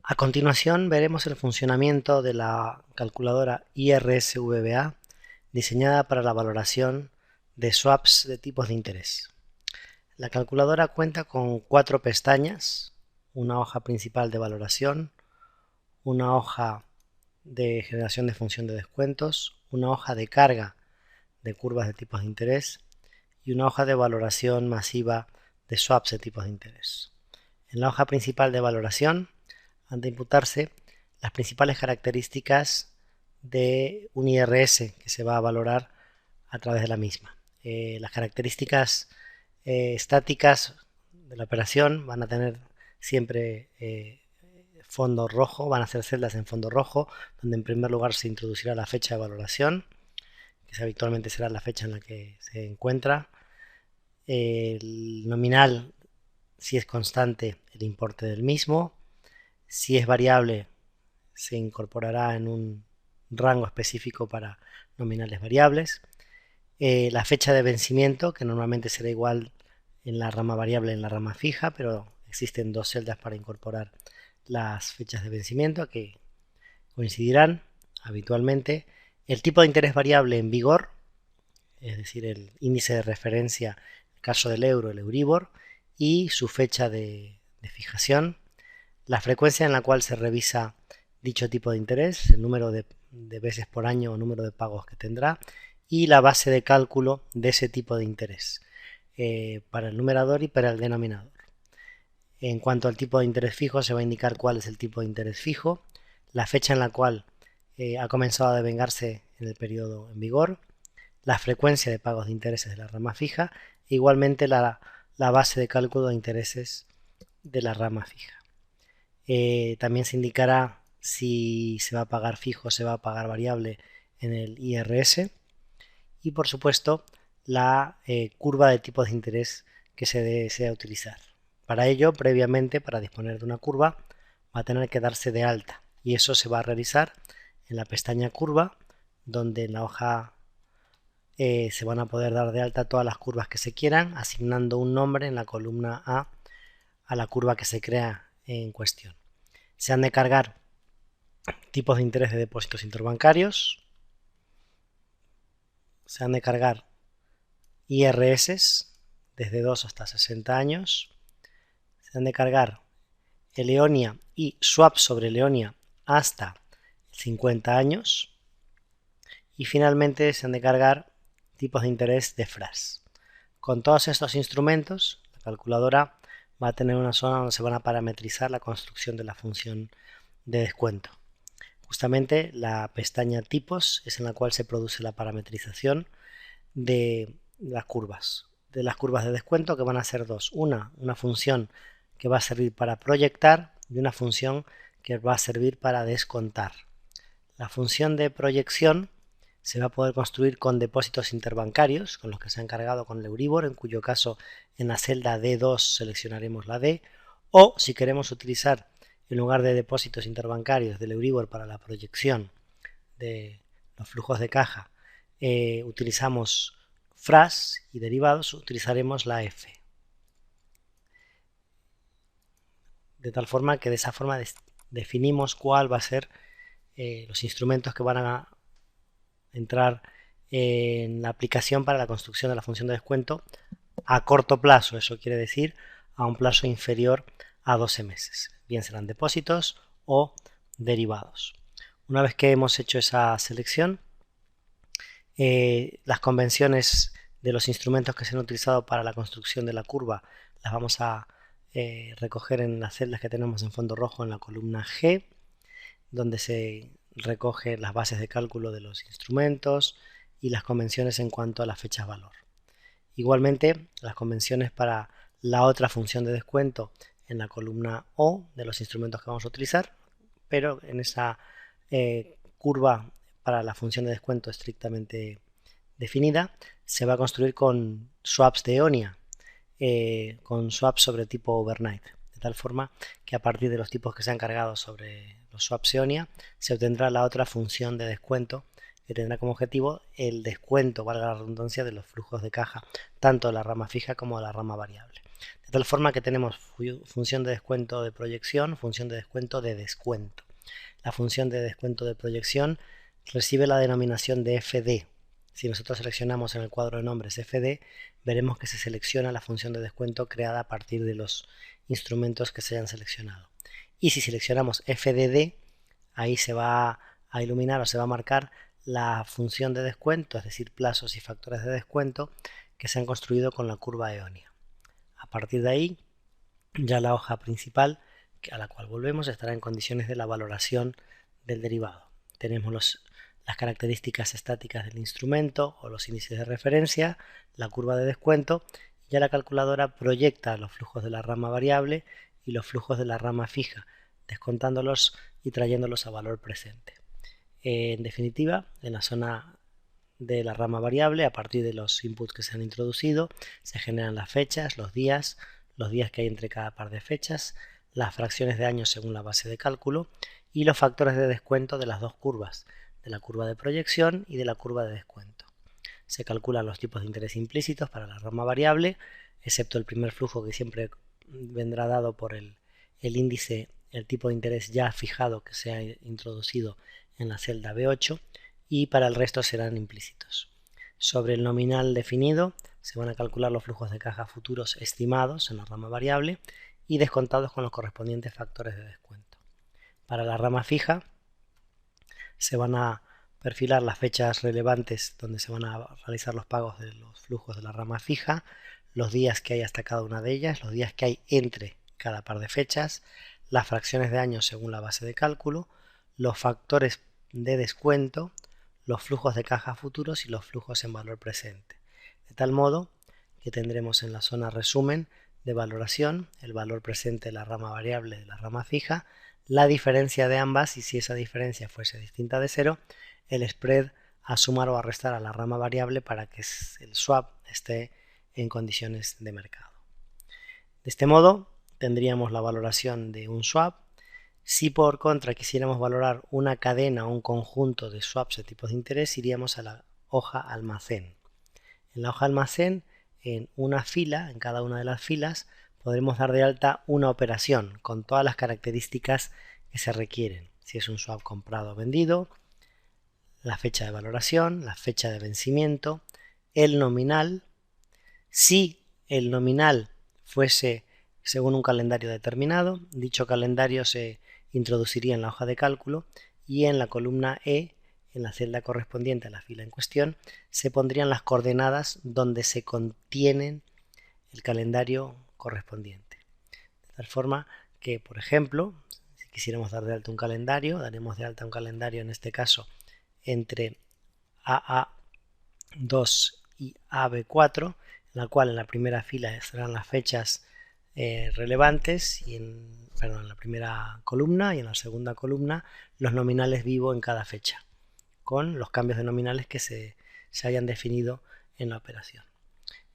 A continuación veremos el funcionamiento de la calculadora IRS-VBA diseñada para la valoración de swaps de tipos de interés. La calculadora cuenta con 4 pestañas, una hoja principal de valoración, una hoja de generación de función de descuentos, una hoja de carga de curvas de tipos de interés y una hoja de valoración masiva de swaps de tipos de interés. En la hoja principal de valoración han de imputarse las principales características de un IRS que se va a valorar a través de la misma. Las características estáticas de la operación van a tener siempre fondo rojo, van a ser celdas en fondo rojo, donde en primer lugar se introducirá la fecha de valoración, que habitualmente será la fecha en la que se encuentra. El nominal, si es constante, el importe del mismo. Si es variable, se incorporará en un rango específico para nominales variables. La fecha de vencimiento, que normalmente será igual en la rama variable y en la rama fija, pero existen dos celdas para incorporar las fechas de vencimiento que coincidirán habitualmente. El tipo de interés variable en vigor, es decir, el índice de referencia, en el caso del euro, el Euribor, y su fecha de fijación. La frecuencia en la cual se revisa dicho tipo de interés, el número de veces por año o número de pagos que tendrá, y la base de cálculo de ese tipo de interés para el numerador y para el denominador. En cuanto al tipo de interés fijo, se va a indicar cuál es el tipo de interés fijo, la fecha en la cual ha comenzado a devengarse en el periodo en vigor, la frecuencia de pagos de intereses de la rama fija e igualmente la base de cálculo de intereses de la rama fija. También se indicará si se va a pagar fijo o se va a pagar variable en el IRS y por supuesto la curva de tipos de interés que se desea utilizar. Para ello, previamente, para disponer de una curva, va a tener que darse de alta y eso se va a realizar en la pestaña curva, donde en la hoja se van a poder dar de alta todas las curvas que se quieran, asignando un nombre en la columna a la curva que se crea en cuestión. Se han de cargar tipos de interés de depósitos interbancarios, se han de cargar IRS desde 2 hasta 60 años, se han de cargar el EONIA y swap sobre el EONIA hasta 50 años y finalmente se han de cargar tipos de interés de FRAS. Con todos estos instrumentos, la calculadora va a tener una zona donde se van a parametrizar la construcción de la función de descuento. Justamente la pestaña tipos es en la cual se produce la parametrización de las curvas de descuento, que van a ser dos: una función que va a servir para proyectar y una función que va a servir para descontar. La función de proyección se va a poder construir con depósitos interbancarios, con los que se ha encargado con el Euribor, en cuyo caso en la celda D2 seleccionaremos la D, o si queremos utilizar en lugar de depósitos interbancarios del Euribor para la proyección de los flujos de caja, utilizamos FRAS y derivados, utilizaremos la F. De tal forma que de esa forma definimos cuál va a ser los instrumentos que van a entrar en la aplicación para la construcción de la función de descuento a corto plazo. Eso quiere decir a un plazo inferior a 12 meses. Bien serán depósitos o derivados. Una vez que hemos hecho esa selección, las convenciones de los instrumentos que se han utilizado para la construcción de la curva las vamos a recoger en las celdas que tenemos en fondo rojo en la columna G, donde se recoge las bases de cálculo de los instrumentos y las convenciones en cuanto a las fechas valor. Igualmente, las convenciones para la otra función de descuento en la columna O de los instrumentos que vamos a utilizar, pero en esa curva para la función de descuento estrictamente definida se va a construir con swaps de EONIA, con swaps sobre tipo overnight, de tal forma que a partir de los tipos que se han cargado sobre los swaps EONIA se obtendrá la otra función de descuento que tendrá como objetivo el descuento, valga la redundancia, de los flujos de caja, tanto de la rama fija como de la rama variable. De tal forma que tenemos función de descuento de proyección, función de descuento de descuento. La función de descuento de proyección recibe la denominación de FD. Si nosotros seleccionamos en el cuadro de nombres FD, veremos que se selecciona la función de descuento creada a partir de los instrumentos que se hayan seleccionado. Y si seleccionamos FDD, ahí se va a iluminar o se va a marcar la función de descuento, es decir, plazos y factores de descuento que se han construido con la curva eónica. A partir de ahí, ya la hoja principal, a la cual volvemos, estará en condiciones de la valoración del derivado. Tenemos las características estáticas del instrumento o los índices de referencia, la curva de descuento, y ya la calculadora proyecta los flujos de la rama variable y los flujos de la rama fija, descontándolos y trayéndolos a valor presente. En definitiva, en la zona de la rama variable, a partir de los inputs que se han introducido, se generan las fechas, los días que hay entre cada par de fechas, las fracciones de años según la base de cálculo y los factores de descuento de las dos curvas, de la curva de proyección y de la curva de descuento. Se calculan los tipos de interés implícitos para la rama variable, excepto el primer flujo que siempre vendrá dado por el índice, el tipo de interés ya fijado que se ha introducido en la celda B8, y para el resto serán implícitos. Sobre el nominal definido se van a calcular los flujos de caja futuros estimados en la rama variable y descontados con los correspondientes factores de descuento. Para la rama fija se van a perfilar las fechas relevantes donde se van a realizar los pagos de los flujos de la rama fija, los días que hay hasta cada una de ellas, los días que hay entre cada par de fechas, las fracciones de años según la base de cálculo, los factores de descuento, los flujos de caja futuros y los flujos en valor presente. De tal modo que tendremos en la zona resumen de valoración el valor presente de la rama variable de la rama fija, la diferencia de ambas y si esa diferencia fuese distinta de cero, el spread a sumar o a restar a la rama variable para que el swap esté en condiciones de mercado. De este modo tendríamos la valoración de un swap. Si por contra quisiéramos valorar una cadena o un conjunto de swaps de tipos de interés, iríamos a la hoja almacén. En la hoja almacén, en una fila, en cada una de las filas, podremos dar de alta una operación con todas las características que se requieren. Si es un swap comprado o vendido, la fecha de valoración, la fecha de vencimiento, el nominal. Si el nominal fuese según un calendario determinado, dicho calendario se introduciría en la hoja de cálculo y en la columna E, en la celda correspondiente a la fila en cuestión, se pondrían las coordenadas donde se contienen el calendario correspondiente. De tal forma que, por ejemplo, si quisiéramos dar de alta un calendario, daremos de alta un calendario en este caso entre AA2 y AB4, en la cual en la primera fila estarán las fechas relevantes y en la primera columna y en la segunda columna los nominales vivo en cada fecha, con los cambios de nominales que se hayan definido en la operación.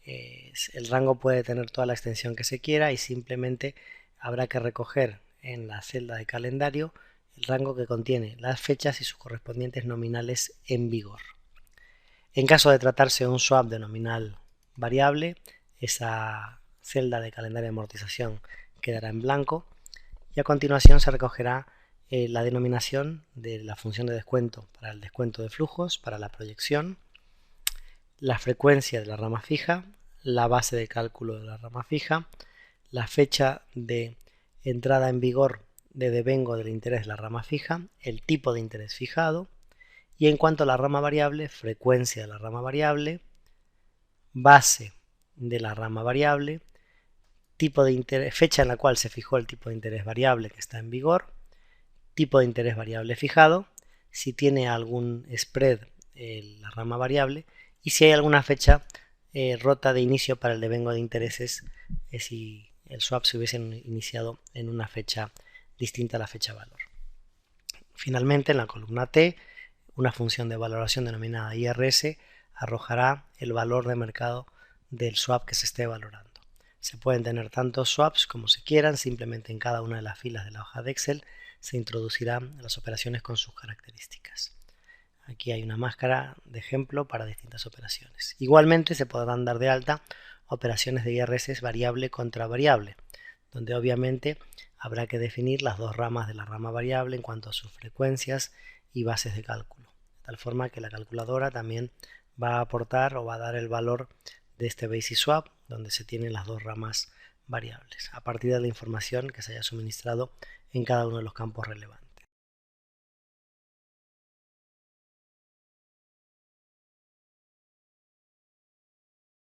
El rango puede tener toda la extensión que se quiera y simplemente habrá que recoger en la celda de calendario el rango que contiene las fechas y sus correspondientes nominales en vigor. En caso de tratarse de un swap de nominal variable, esa celda de calendario de amortización quedará en blanco y a continuación se recogerá la denominación de la función de descuento para el descuento de flujos, para la proyección, la frecuencia de la rama fija, la base de cálculo de la rama fija, la fecha de entrada en vigor de devengo del interés de la rama fija, el tipo de interés fijado y en cuanto a la rama variable, frecuencia de la rama variable, base de la rama variable, tipo de interés, fecha en la cual se fijó el tipo de interés variable que está en vigor, tipo de interés variable fijado, si tiene algún spread la rama variable y si hay alguna fecha rota de inicio para el devengo de intereses si el swap se hubiese iniciado en una fecha distinta a la fecha valor. Finalmente, en la columna T, una función de valoración denominada IRS arrojará el valor de mercado del swap que se esté valorando. Se pueden tener tantos swaps como se quieran, simplemente en cada una de las filas de la hoja de Excel se introducirán las operaciones con sus características. Aquí hay una máscara de ejemplo para distintas operaciones. Igualmente se podrán dar de alta operaciones de IRS variable contra variable, donde obviamente habrá que definir las dos ramas de la rama variable en cuanto a sus frecuencias y bases de cálculo, de tal forma que la calculadora también va a aportar o va a dar el valor de este basis swap, donde se tienen las dos ramas variables, a partir de la información que se haya suministrado en cada uno de los campos relevantes.